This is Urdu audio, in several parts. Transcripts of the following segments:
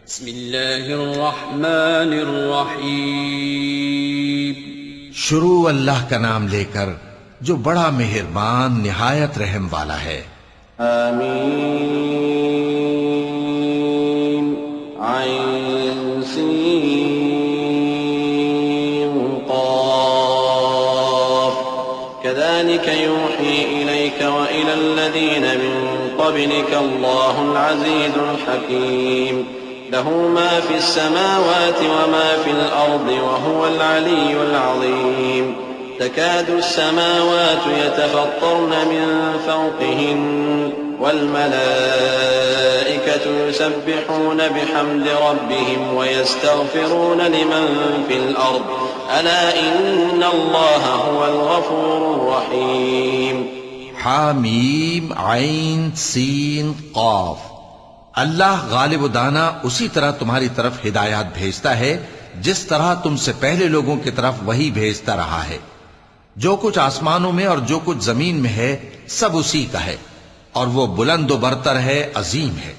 بسم اللہ الرحمن الرحیم۔ شروع اللہ کا نام لے کر جو بڑا مہربان نہایت رحم والا ہے۔ آمین عین سین قاف كذلك يوحي إليك وإلى الذين من قبلك الله العزيز الحكيم له ما في السماوات وما في الأرض وهو العلي العظيم تكاد السماوات يتفطرن من فوقهن والملائكة يسبحون بحمد ربهم ويستغفرون لمن في الأرض ألا إن الله هو الغفور الرحيم۔ حامیم عین سین قاف۔ اللہ غالب و دانا اسی طرح تمہاری طرف ہدایات بھیجتا ہے جس طرح تم سے پہلے لوگوں کی طرف وہی بھیجتا رہا ہے۔ جو کچھ آسمانوں میں اور جو کچھ زمین میں ہے سب اسی کا ہے، اور وہ بلند و برتر ہے، عظیم ہے۔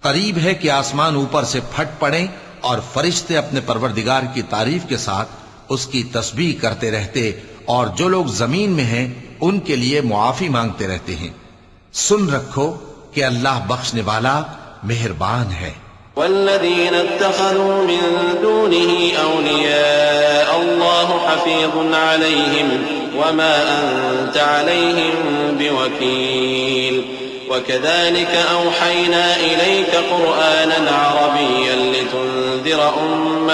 قریب ہے کہ آسمان اوپر سے پھٹ پڑیں اور فرشتے اپنے پروردگار کی تعریف کے ساتھ اس کی تسبیح کرتے رہتے، اور جو لوگ زمین میں ہیں ان کے لیے معافی مانگتے رہتے ہیں۔ سن رکھو کہ اللہ بخشنے والا مہربان ہے۔ والذين اتخذوا من دونه أولياء الله حفيظ عليهم وما أنت عليهم بوكيل وكذلك أوحينا إليك قرآنا عربيا لتنذر أم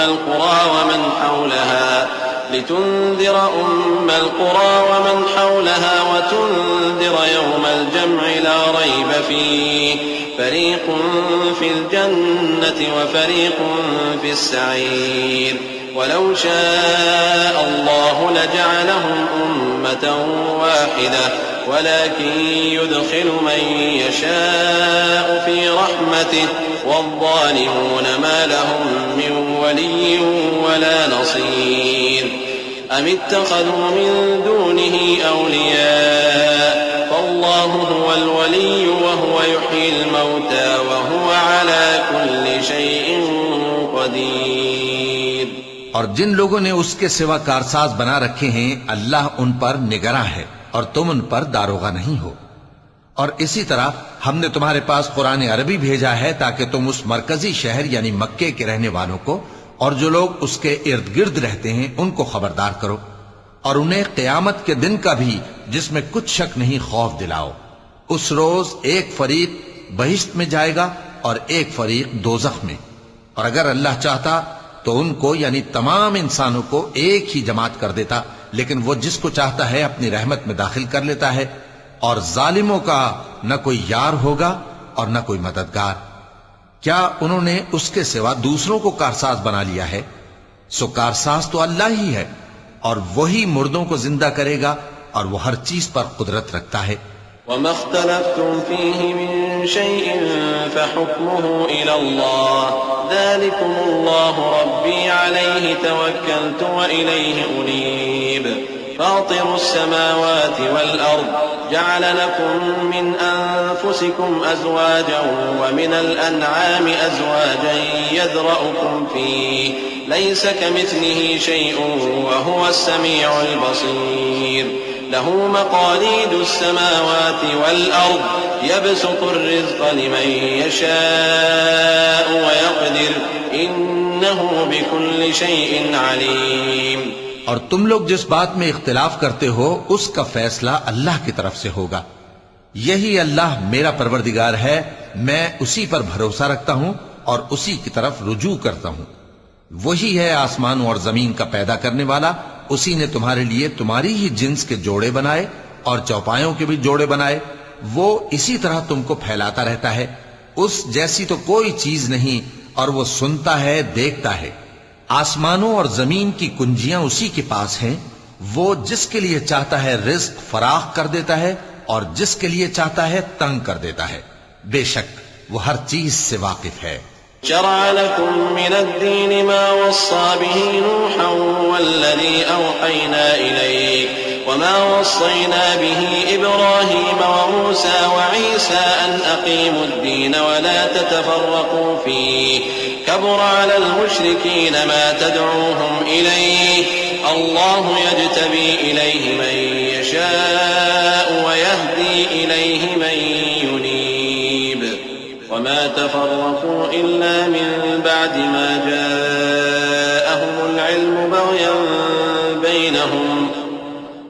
القرى ومن حولها وتنذر يوم الجمع لا ريب فيه فريق في الجنة وفريق في السعير ولو شاء الله لجعلهم أمة واحدة ولكن يدخل من يشاء في رحمته والظالمون ما لهم من ولي ولا نصير۔ أم اتخذوا من دونه أولياء فالله هو الولي وهو يحيي الموتى وهو على كل شيء قدير۔ اور جن لوگوں نے اس کے سوا کارساز بنا رکھے ہیں اللہ ان پر نگراں ہے اور تم ان پر داروغہ نہیں ہو۔ اور اسی طرح ہم نے تمہارے پاس قرآن عربی بھیجا ہے تاکہ تم اس مرکزی شہر یعنی مکے کے رہنے والوں کو اور جو لوگ اس کے ارد گرد رہتے ہیں ان کو خبردار کرو، اور انہیں قیامت کے دن کا بھی جس میں کچھ شک نہیں خوف دلاؤ۔ اس روز ایک فریق بہشت میں جائے گا اور ایک فریق دوزخ میں، اور اگر اللہ چاہتا تو ان کو یعنی تمام انسانوں کو ایک ہی جماعت کر دیتا، لیکن وہ جس کو چاہتا ہے اپنی رحمت میں داخل کر لیتا ہے، اور ظالموں کا نہ کوئی یار ہوگا اور نہ کوئی مددگار۔ کیا انہوں نے اس کے سوا دوسروں کو کارساز بنا لیا ہے؟ سو کارساز تو اللہ ہی ہے، اور وہی مردوں کو زندہ کرے گا اور وہ ہر چیز پر قدرت رکھتا ہے۔ وما اختلفتم فيه من شيء فحكمه إلى الله ذلكم الله ربي عليه توكلت وإليه أنيب فاطر السماوات والأرض جعل لكم من أنفسكم أزواجا ومن الأنعام أزواجا يذرأكم فيه ليس كمثله شيء وهو السميع البصير له مقاليد السماوات والأرض يبسط الرزق لمن يشاء ويقدر إنه بكل شيء عليم۔ اور تم لوگ جس بات میں اختلاف کرتے ہو اس کا فیصلہ اللہ کی طرف سے ہوگا۔ یہی اللہ میرا پروردگار ہے، میں اسی پر بھروسہ رکھتا ہوں اور اسی کی طرف رجوع کرتا ہوں۔ وہی ہے آسمانوں اور زمین کا پیدا کرنے والا، اسی نے تمہارے لیے تمہاری ہی جنس کے جوڑے بنائے اور چوپایوں کے بھی جوڑے بنائے، وہ اسی طرح تم کو پھیلاتا رہتا ہے۔ اس جیسی تو کوئی چیز نہیں، اور وہ سنتا ہے، دیکھتا ہے۔ آسمانوں اور زمین کی کنجیاں اسی کے پاس ہیں، وہ جس کے لیے چاہتا ہے رزق فراخ کر دیتا ہے اور جس کے لیے چاہتا ہے تنگ کر دیتا ہے، بے شک وہ ہر چیز سے واقف ہے۔ شرع لكم من الدين ما وصى به نوحا والذي أوحينا إليك وما وصينا به إبراهيم وموسى وعيسى أن أقيموا الدين ولا تتفرقوا فيه كبر على المشركين ما تدعوهم إليه الله يجتبي إليه من يشاء ويهدي إليه من ينيب وما تفرقوا إلا من بعد ما جاءهم العلم بغيا بينهم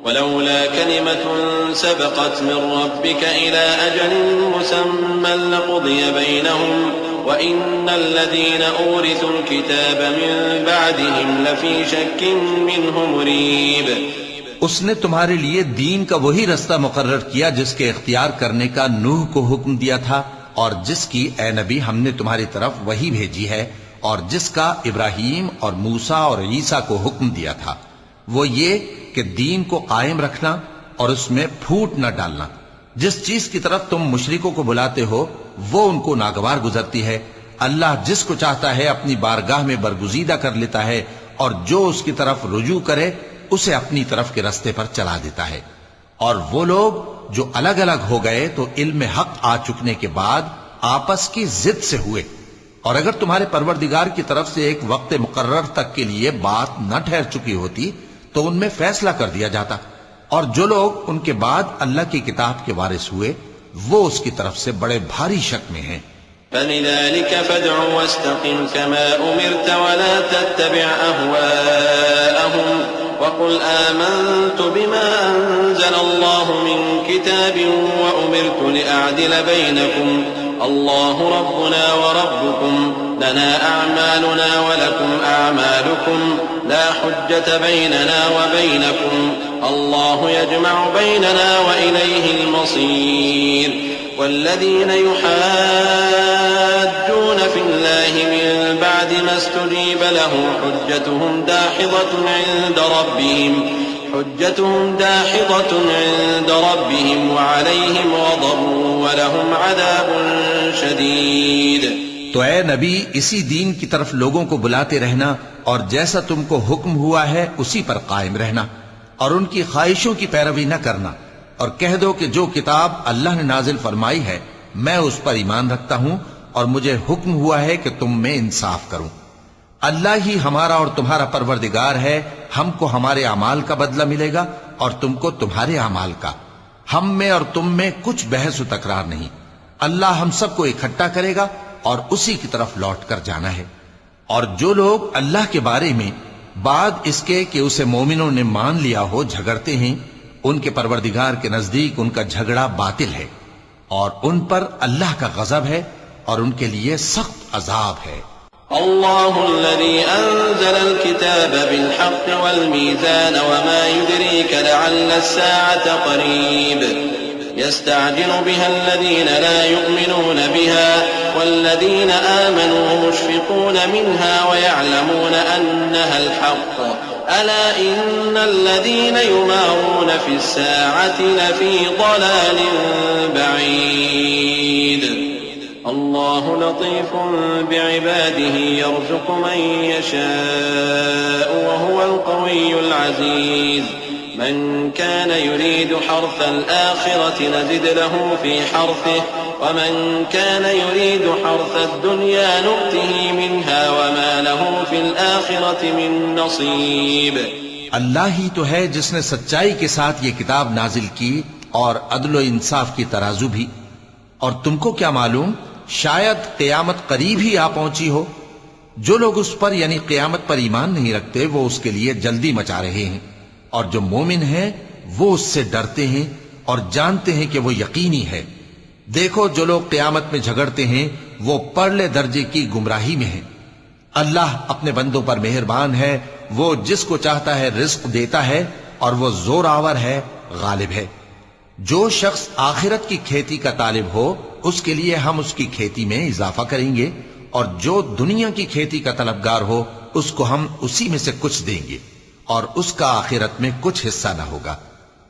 ولولا كلمة سبقت من ربك إلى أجل مسمى لقضي بينهم وَإِنَّ الَّذِينَ أُورِثُوا الْكِتَابَ مِنْ بَعْدِهِمْ لَفِي شَكٍّ مِّنْهُ مُرِيبٍ اس نے تمہارے لیے دین کا وہی رستہ مقرر کیا جس کے اختیار کرنے کا نوح کو حکم دیا تھا اور جس کی اے نبی ہم نے تمہاری طرف وہی بھیجی ہے اور جس کا ابراہیم اور موسیٰ اور عیسیٰ کو حکم دیا تھا وہ یہ کہ دین کو قائم رکھنا اور اس میں پھوٹ نہ ڈالنا جس چیز کی طرف تم مشرکوں کو بلاتے ہو وہ ان کو ناگوار گزرتی ہے اللہ جس کو چاہتا ہے اپنی بارگاہ میں برگزیدہ کر لیتا ہے اور جو اس کی طرف رجوع کرے اسے اپنی طرف کے رستے پر چلا دیتا ہے اور وہ لوگ جو الگ الگ ہو گئے تو علم حق آ چکنے کے بعد آپس کی ضد سے ہوئے اور اگر تمہارے پروردگار کی طرف سے ایک وقت مقرر تک کے لیے بات نہ ٹھہر چکی ہوتی تو ان میں فیصلہ کر دیا جاتا اور جو لوگ ان کے بعد اللہ کی کتاب کے وارث ہوئے وہ اس کی طرف سے بڑے بھاری شک میں ہیں فَلِذَلِكَ فَادْعُ وَاسْتَقِمْ كَمَا أُمِرْتَ وَلَا تَتَّبِعْ أَهْوَاءَهُمْ وَقُلْ آمَنْتُ بِمَا أَنزَلَ اللَّهُ مِنْ كِتَابٍ وَأُمِرْتُ لِأَعْدِلَ بَيْنَكُمْ اللَّهُ رَبُّنَا وَرَبُّكُمْ لَنَا أَعْمَالُنَا وَلَكُمْ أَعْمَالُكُمْ لَا حُجَّةَ بَيْنَنَا وَبَيْنَكُمْ اللَّهُ يَجْمَعُ بَيْنَنَا وَإِلَيْهِ الْمَصِيرُ والذين يحاجون في الله من بعد ما استجيب له حجتهم داحضة عند ربهم وعليهم غضب ولهم عذاب شديد تو اے نبی اسی دین کی طرف لوگوں کو بلاتے رہنا اور جیسا تم کو حکم ہوا ہے اسی پر قائم رہنا اور ان کی خواہشوں کی پیروی نہ کرنا اور کہہ دو کہ جو کتاب اللہ نے نازل فرمائی ہے میں اس پر ایمان رکھتا ہوں اور مجھے حکم ہوا ہے کہ تم میں انصاف کروں اللہ ہی ہمارا اور تمہارا پروردگار ہے ہم کو ہمارے اعمال کا بدلہ ملے گا اور تم کو تمہارے اعمال کا ہم میں اور تم میں کچھ بحث و تکرار نہیں اللہ ہم سب کو اکٹھا کرے گا اور اسی کی طرف لوٹ کر جانا ہے اور جو لوگ اللہ کے بارے میں بعد اس کے کہ اسے مومنوں نے مان لیا ہو جھگڑتے ہیں ان کے پروردگار کے نزدیک ان کا جھگڑا باطل ہے اور ان پر اللہ کا غضب ہے اور ان کے لیے سخت عذاب ہے اللہ الذي انزل الكتاب بالحق والميزان وما يدريك لعل الساعة قريب يستعجل بها الذين لا يؤمنون بها والذين آمنوا مشفقون منها ويعلمون أنها الحق ألا إن الذين يمارون في الساعة لفي ضلال بعيد الله لطيف بعباده يرزق من يشاء وهو القوي العزيز من كان يريد حرث الآخرة نزد له في حرثه ومن كان يريد حرث الدنيا نؤته منها وما له في الآخرة من نصيب اللہ ہی تو ہے جس نے سچائی کے ساتھ یہ کتاب نازل کی اور عدل و انصاف کی ترازو بھی اور تم کو کیا معلوم شاید قیامت قریب ہی آ پہنچی ہو جو لوگ اس پر یعنی قیامت پر ایمان نہیں رکھتے وہ اس کے لیے جلدی مچا رہے ہیں اور جو مومن ہیں وہ اس سے ڈرتے ہیں اور جانتے ہیں کہ وہ یقینی ہے دیکھو جو لوگ قیامت میں جھگڑتے ہیں وہ پرلے درجے کی گمراہی میں ہیں اللہ اپنے بندوں پر مہربان ہے وہ جس کو چاہتا ہے رزق دیتا ہے اور وہ زور آور ہے غالب ہے جو شخص آخرت کی کھیتی کا طالب ہو اس کے لیے ہم اس کی کھیتی میں اضافہ کریں گے اور جو دنیا کی کھیتی کا طلبگار ہو اس کو ہم اسی میں سے کچھ دیں گے اور اس کا آخرت میں کچھ حصہ نہ ہوگا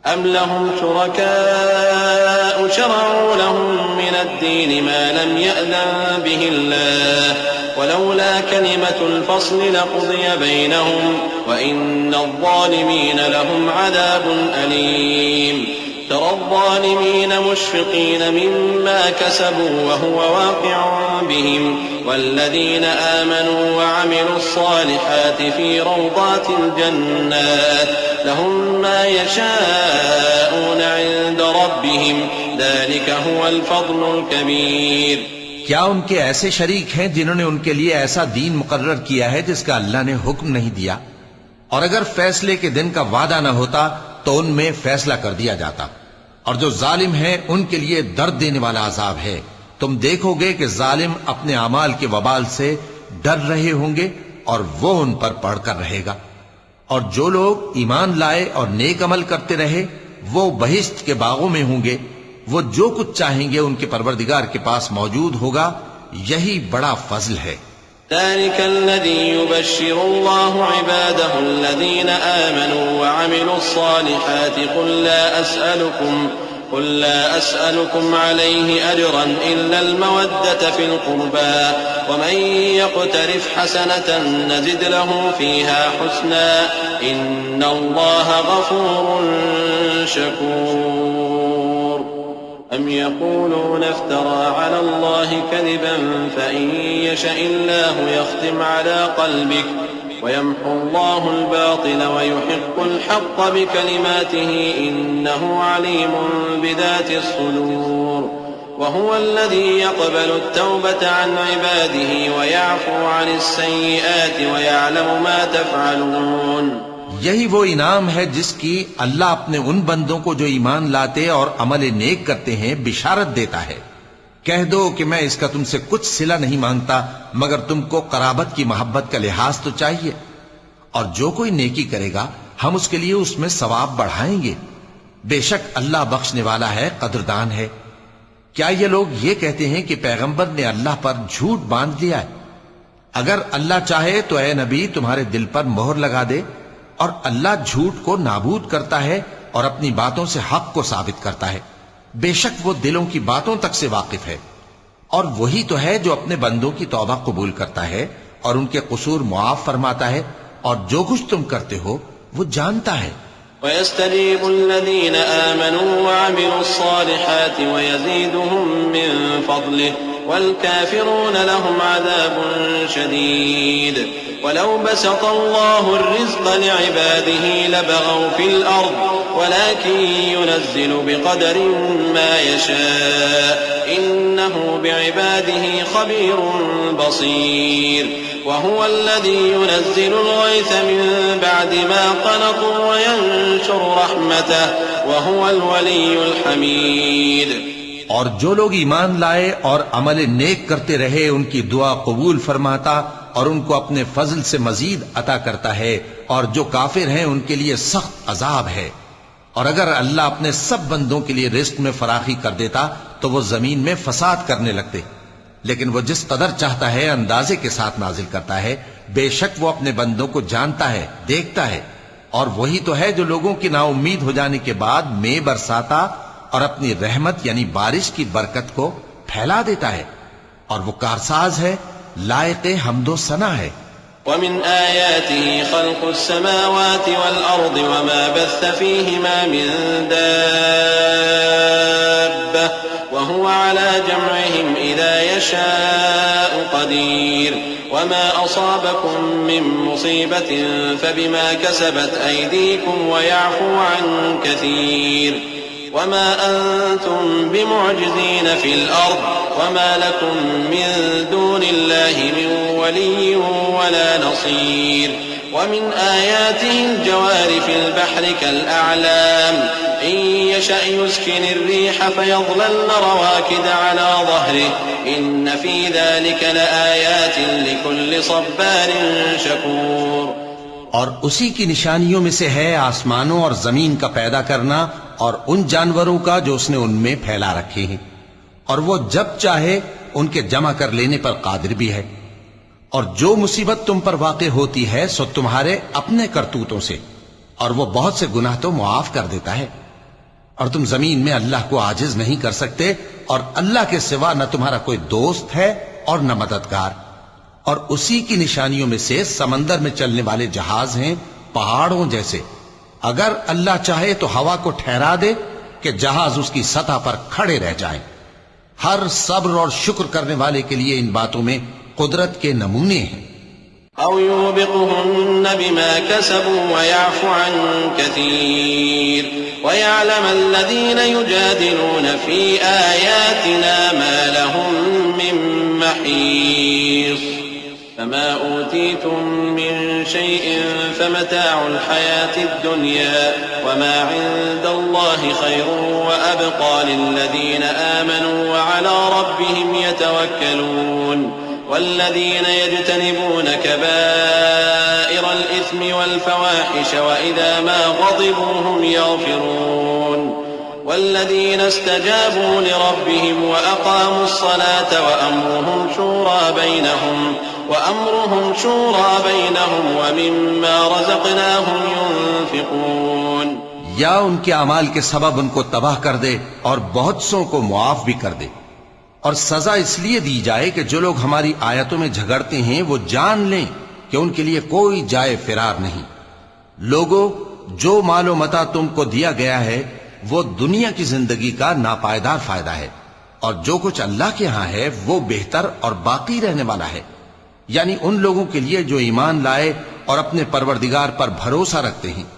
ام لهم شركاء شرعوا لهم من الدين ما لم يأذن به الله ولولا كلمة الفصل لقضي بينهم وإن الظالمين لهم عذاب أليم ترى الظالمين مشفقين مما كسبوا وهو واقع بهم والذين آمنوا وعملوا الصالحات في روضات الجنات لهم ما يشاءون عند ربهم ذلك هو الفضل الكبير. کیا ان کے ایسے شریک ہیں جنہوں نے ان کے لیے ایسا دین مقرر کیا ہے جس کا اللہ نے حکم نہیں دیا؟ اور اگر فیصلے کے دن کا وعدہ نہ ہوتا تو ان میں فیصلہ کر دیا جاتا. اور جو ظالم ہیں ان کے لیے درد دینے والا عذاب ہے. تم دیکھو گے کہ ظالم اپنے اعمال کے وبال سے ڈر رہے ہوں گے اور وہ ان پر پڑھ کر رہے گا. اور جو لوگ ایمان لائے اور نیک عمل کرتے رہے وہ بہشت کے باغوں میں ہوں گے. وہ جو کچھ چاہیں گے ان کے پروردگار کے پاس موجود ہوگا. یہی بڑا فضل ہے. ذلك الذي يبشر الله عباده الذين آمنوا وعملوا الصالحات قل لا أسألكم عليه أجرا إلا المودة في القربى ومن يقترف حسنة نزد له فيها حسنا إن الله غفور شكور. أم يقولون افترى على الله كذبا فإن يشأ الله يختم على قلبك ويمحو الله الباطل ويحق الحق بكلماته إنه عليم بذات الصدور. وهو الذي يقبل التوبة عن عباده ويعفو عن السيئات ويعلم ما تفعلون. یہی وہ انعام ہے جس کی اللہ اپنے ان بندوں کو جو ایمان لاتے اور عمل نیک کرتے ہیں بشارت دیتا ہے. کہہ دو کہ میں اس کا تم سے کچھ صلہ نہیں مانگتا مگر تم کو قرابت کی محبت کا لحاظ تو چاہیے. اور جو کوئی نیکی کرے گا ہم اس کے لیے اس میں ثواب بڑھائیں گے. بے شک اللہ بخشنے والا ہے، قدردان ہے. کیا یہ لوگ یہ کہتے ہیں کہ پیغمبر نے اللہ پر جھوٹ باندھ دیا ہے؟ اگر اللہ چاہے تو اے نبی تمہارے دل پر مہر لگا دے. اور اللہ جھوٹ کو نابود کرتا ہے اور اپنی باتوں سے حق کو ثابت کرتا ہے. بے شک وہ دلوں کی باتوں تک سے واقف ہے. اور وہی تو ہے جو اپنے بندوں کی توبہ قبول کرتا ہے اور ان کے قصور معاف فرماتا ہے. اور جو کچھ تم کرتے ہو وہ جانتا ہے. ويستجيب الذين آمنوا وعملوا الصالحات ويزيدهم من فضله والكافرون لهم عذاب شديد. ولو بسط الله الرزق لعباده لبغوا في الأرض ولكن ينزل بقدر ما يشاء إنه بعباده خبير بصير. وهو الذي ينزل الغيث من بعد ما قنطوا وينشر رحمته وهو الولي الحميد. اور جو لوگ ایمان لائے اور عمل نیک کرتے رہے ان کی دعا قبول فرماتا اور ان کو اپنے فضل سے مزید عطا کرتا ہے. اور جو کافر ہیں ان کے لیے سخت عذاب ہے. اور اگر اللہ اپنے سب بندوں کے لیے رزق میں فراخی کر دیتا تو وہ زمین میں فساد کرنے لگتے. لیکن وہ جس قدر چاہتا ہے اندازے کے ساتھ نازل کرتا ہے. بے شک وہ اپنے بندوں کو جانتا ہے، دیکھتا ہے. اور وہی تو ہے جو لوگوں کی نا امید ہو جانے کے بعد میں برساتا اور اپنی رحمت یعنی بارش کی برکت کو پھیلا دیتا ہے. اور وہ کارساز ہے، لائق حمد و ثنا ہے. ومن آياته خلق السماوات والأرض وما بث فيهما من دابة وهو على جمعهم إذا يشاء قدير. وما أصابكم من مصيبة فبما كسبت أيديكم ويعفو عن كثير. وما أنتم بمعجزين في الأرض وما لكم من دون الله من ولي ولا نصير. ومن آياته الجوار في البحر كالأعلام إن يشأ يسكن الريح فيظللن رواكد على ظهره إن في ذلك لآيات لكل صبار شكور. اور اسی کی نشانیوں میں سے ہے آسمانوں اور زمین کا پیدا کرنا اور ان جانوروں کا جو اس نے ان میں پھیلا رکھے ہیں. اور وہ جب چاہے ان کے جمع کر لینے پر قادر بھی ہے. اور جو مصیبت تم پر واقع ہوتی ہے سو تمہارے اپنے کرتوتوں سے، اور وہ بہت سے گناہ تو معاف کر دیتا ہے. اور تم زمین میں اللہ کو عاجز نہیں کر سکتے اور اللہ کے سوا نہ تمہارا کوئی دوست ہے اور نہ مددگار. اور اسی کی نشانیوں میں سے سمندر میں چلنے والے جہاز ہیں پہاڑوں جیسے. اگر اللہ چاہے تو ہوا کو ٹھہرا دے کہ جہاز اس کی سطح پر کھڑے رہ جائیں۔ ہر صبر اور شکر کرنے والے کے لیے ان باتوں میں قدرت کے نمونے ہیں۔ أو يوبقهن بما كسبوا ويعفو عن كثير ويعلم الذين يجادلون في آياتنا ما لهم من محيص فما أوتيتم من شيء فمتاع الحياة الدنيا وما عند الله خير وأبقى للذين آمنوا وعلى ربهم يتوكلون والذين يجتنبون كبائر الإثم والفواحش وإذا ما غضبوا هم يغفرون والذين استجابوا لربهم وأقاموا الصلاة وأمرهم شورى بينهم ومما رزقناهم ينفقون۔ یا ان کے اعمال کے سبب ان کو تباہ کر دے اور بہت سوں کو معاف بھی کر دے، اور سزا اس لیے دی جائے کہ جو لوگ ہماری آیتوں میں جھگڑتے ہیں وہ جان لیں کہ ان کے لیے کوئی جائے فرار نہیں۔ لوگوں، جو مال و متاع تم کو دیا گیا ہے وہ دنیا کی زندگی کا ناپائیدار فائدہ ہے، اور جو کچھ اللہ کے ہاں ہے وہ بہتر اور باقی رہنے والا ہے، یعنی ان لوگوں کے لیے جو ایمان لائے اور اپنے پروردگار پر بھروسہ رکھتے ہیں،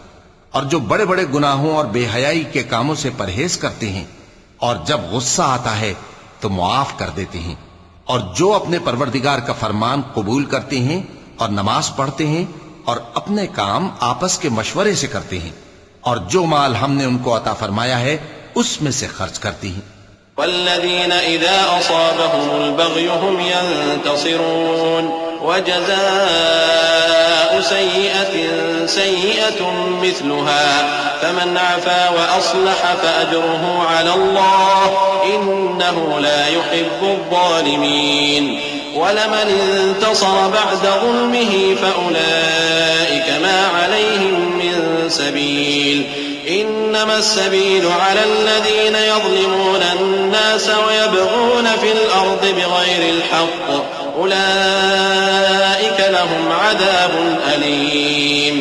اور جو بڑے بڑے گناہوں اور بے حیائی کے کاموں سے پرہیز کرتے ہیں، اور جب غصہ آتا ہے تو معاف کر دیتے ہیں، اور جو اپنے پروردگار کا فرمان قبول کرتے ہیں اور نماز پڑھتے ہیں اور اپنے کام آپس کے مشورے سے کرتے ہیں، اور جو مال ہم نے ان کو عطا فرمایا ہے اس میں سے خرچ کرتی ہیں۔ والذين إذا أصابهم البغي هم ينتصرون وجزاء سيئة مثلها فمن عفا وأصلح فأجره على الله إنه لا يحب الظالمين ولمن انتصر بعد ظلمه فأولئك ما عليهم من سبيل إنما السبيل على الذين يظلمون الناس ويبغون في الأرض بغير الحق أولئك لهم عذاب أليم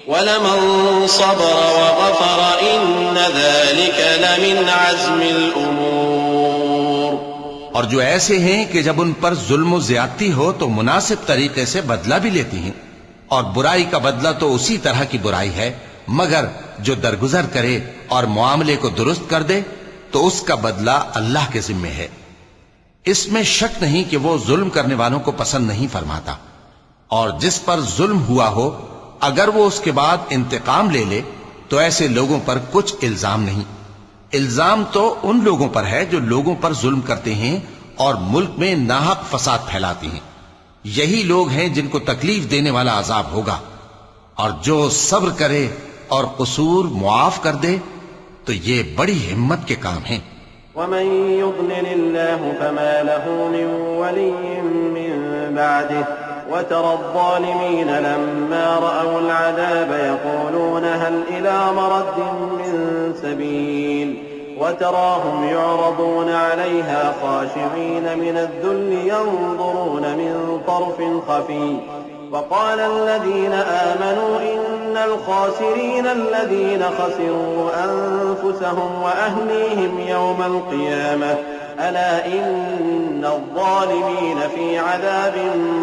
ولمن صبر وغفر إن ذلك لمن عزم الأمور۔ اور جو ایسے ہیں کہ جب ان پر ظلم و زیادتی ہو تو مناسب طریقے سے بدلہ بھی لیتی ہیں، اور برائی کا بدلہ تو اسی طرح کی برائی ہے، مگر جو درگزر کرے اور معاملے کو درست کر دے تو اس کا بدلہ اللہ کے ذمے ہے۔ اس میں شک نہیں کہ وہ ظلم کرنے والوں کو پسند نہیں فرماتا، اور جس پر ظلم ہوا ہو اگر وہ اس کے بعد انتقام لے لے تو ایسے لوگوں پر کچھ الزام نہیں۔ الزام تو ان لوگوں پر ہے جو لوگوں پر ظلم کرتے ہیں اور ملک میں ناحق فساد پھیلاتے ہیں، یہی لوگ ہیں جن کو تکلیف دینے والا عذاب ہوگا، اور جو صبر کرے اور قصور معاف کر دے تو یہ بڑی ہمت کے کام ہیں۔ ومن يضلل الله فما له من ولي من بعده وترى الظالمين لما رأوا العذاب يقولون هل إلى مرد من سبيل وتراهم يعرضون عليها خاشعين من الذل ينظرون من طرف خفي وقال الذين آمنوا إن الخاسرين الذين خسروا أنفسهم وأهليهم يوم القيامة ألا إن الظالمين في عذاب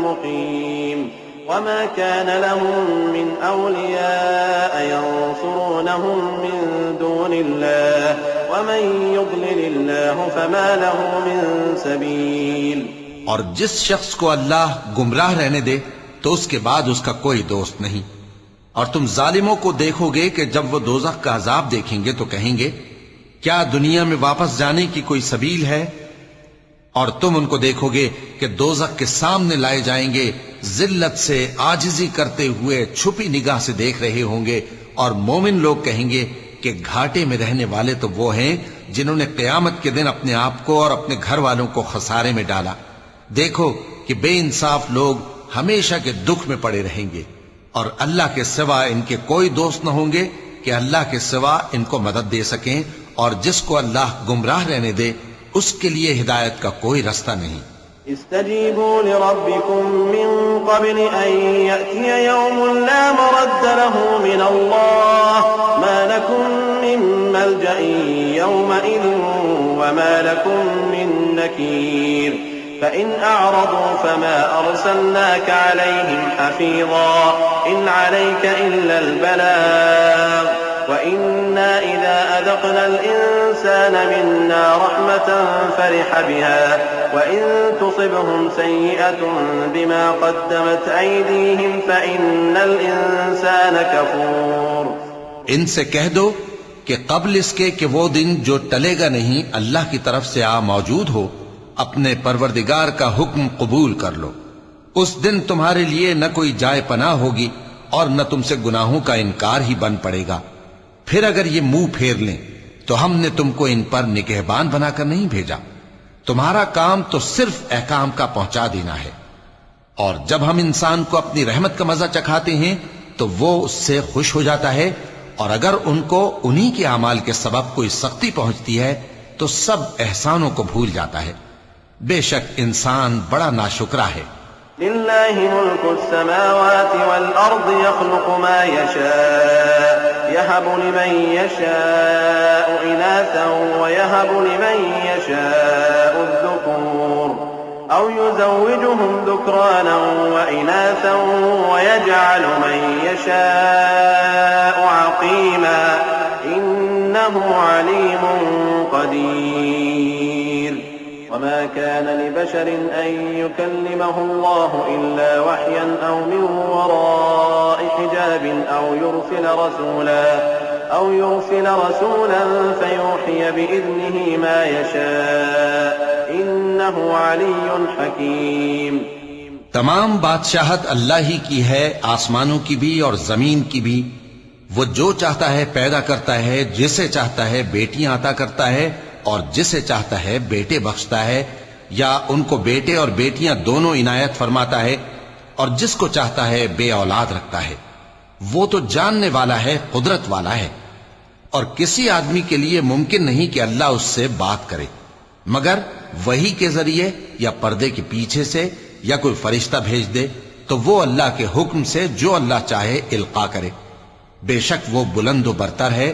مقيم وما كان لهم من أولياء ينصرونهم من دون الله ومن يضلل الله فما له من سبيل۔ اور جس شخص کو اللہ گمراہ رہنے دے تو اس کے بعد اس کا کوئی دوست نہیں، اور تم ظالموں کو دیکھو گے کہ جب وہ دوزخ کا عذاب دیکھیں گے تو کہیں گے کیا دنیا میں واپس جانے کی کوئی سبیل ہے؟ اور تم ان کو دیکھو گے کہ دوزخ کے سامنے لائے جائیں گے، ذلت سے عاجزی کرتے ہوئے چھپی نگاہ سے دیکھ رہے ہوں گے، اور مومن لوگ کہیں گے کہ گھاٹے میں رہنے والے تو وہ ہیں جنہوں نے قیامت کے دن اپنے آپ کو اور اپنے گھر والوں کو خسارے میں ڈالا۔ دیکھو کہ بے انصاف لوگ ہمیشہ کے دکھ میں پڑے رہیں گے، اور اللہ کے سوا ان کے کوئی دوست نہ ہوں گے کہ اللہ کے سوا ان کو مدد دے سکیں، اور جس کو اللہ گمراہ رہنے دے اس کے لیے ہدایت کا کوئی رستہ نہیں۔ استجیبوا لربکم من قبل أن يأتي يوم لا مرد له من الله ما لكم من ملجأ يومئذ وما لكم من نكير فإن أعرضوا فما أرسلناك عليهم حفيظا إن عليك إلا البلاغ وإنا إذا أذقنا الإنسان منا رحمة فرح بها وإن تصبهم سيئة بما قدمت أيديهم فإن الإنسان كفور. ان سے کہہ دو کہ قبل اس کے کہ وہ دن جو ٹلے گا نہیں اللہ کی طرف سے موجود ہو، اپنے پروردگار کا حکم قبول کر لو. اس دن تمہارے لیے نہ کوئی جائے پناہ ہوگی اور نہ تم سے گناہوں کا انکار ہی بن پڑے گا. پھر اگر یہ منہ پھیر لیں تو ہم نے تم کو ان پر نگہبان بنا کر نہیں بھیجا. تمہارا کام تو صرف احکام کا پہنچا دینا ہے. اور جب ہم انسان کو اپنی رحمت کا مزہ چکھاتے ہیں تو وہ اس سے خوش ہو جاتا ہے، اور اگر ان کو انہی کے اعمال کے سبب کوئی سختی پہنچتی ہے تو سب احسانوں کو بھول جاتا ہے. بے شک انسان بڑا ناشکرا ہے. لله ملك السماوات والأرض يخلق ما يشاء يهب لمن يشاء إناثا ويهب لمن يشاء الذكور أو يزوجهم ذكرانا وإناثا ويجعل من يشاء عقيما إنه عليم قدير. وما كان لبشر أن يكلمه الله إلا وحيا أو من وراء حجاب أو يرسل رسولا فيوحي بإذنه ما يشاء إنه علي حكيم. تمام بادشاہت اللہ ہی کی ہے، آسمانوں کی بھی اور زمین کی بھی. وہ جو چاہتا ہے پیدا کرتا ہے، جسے چاہتا ہے بیٹیاں عطا کرتا ہے اور جسے چاہتا ہے بیٹے بخشتا ہے، یا ان کو بیٹے اور بیٹیاں دونوں عنایت فرماتا ہے، اور جس کو چاہتا ہے بے اولاد رکھتا ہے. وہ تو جاننے والا ہے، قدرت والا ہے. اور کسی آدمی کے لیے ممکن نہیں کہ اللہ اس سے بات کرے مگر وحی کے ذریعے یا پردے کے پیچھے سے یا کوئی فرشتہ بھیج دے تو وہ اللہ کے حکم سے جو اللہ چاہے القا کرے. بے شک وہ بلند و برتر ہے،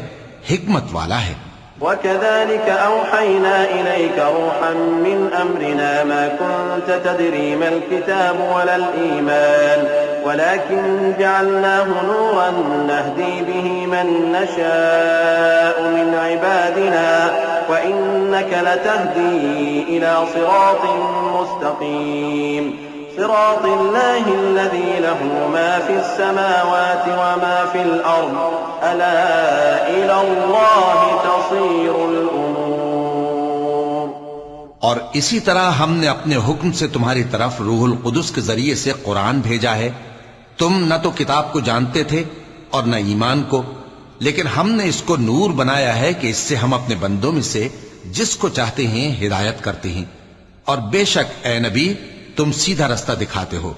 حکمت والا ہے. وكذلك أوحينا إليك روحا من أمرنا ما كنت تدري ما الكتاب ولا الإيمان ولكن جعلناه نورا نهدي به من نشاء من عبادنا وإنك لتهدي إلى صراط مستقيم صراط الله الذي له ما في السماوات وما في الأرض ألا إلى الله تصير الأمور. اور اسی طرح ہم نے اپنے حکم سے تمہاری طرف روح القدس کے ذریعے سے قرآن بھیجا ہے. تم نہ تو کتاب کو جانتے تھے اور نہ ایمان کو، لیکن ہم نے اس کو نور بنایا ہے کہ اس سے ہم اپنے بندوں میں سے جس کو چاہتے ہیں ہدایت کرتے ہیں. اور بے شک اے نبی تم سیدھا رستہ دکھاتے ہو،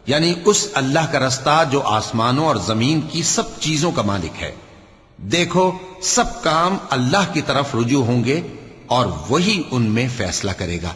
یعنی اس اللہ کا رستہ جو آسمانوں اور زمین کی سب چیزوں کا مالک ہے. دیکھو سب کام اللہ کی طرف رجوع ہوں گے اور وہی ان میں فیصلہ کرے گا.